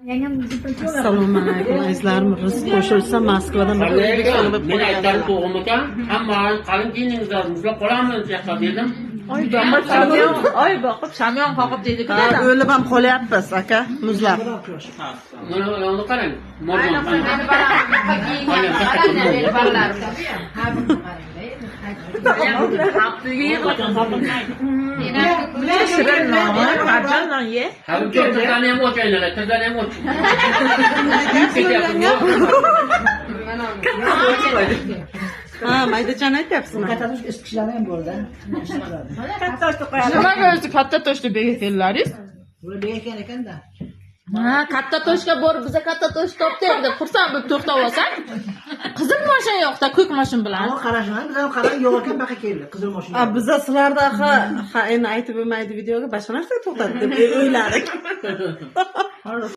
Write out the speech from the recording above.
Assalomu alaykum azizlarim. Rizq qo'shilsa Moskvadan bir o'zbekistonga Men aytdim to'g'rim ekan. Hamma qalin kiyiningizlar, muzlab qolamiz yoqqa dedim. Oy boqib shamyon qoqib deydi-ku Ha, o'lib ham qolyapmiz aka, muzlab. Mana qarang. Morjon. shirin non, marjon non ye. Hali tizani ham o'chaylar, tizani ham o'ch. Ha, maydachani aytyapsizmi? Nimaga o'zi katta toshda bega keldingiz? Ha, katta toshga borib biza katta tosh topdik deb xursand bo'lib to'xtab olsak, qizil mashina yo'qda, ko'k mashina bilan. Qarashmang, biz ham qarang yo'q ekan, baqa keldi. Qizil mashina. Biza sizlarda ha endi aytib bo'lmaydi videoga boshqa narsa to'xtatdi deb o'yladik.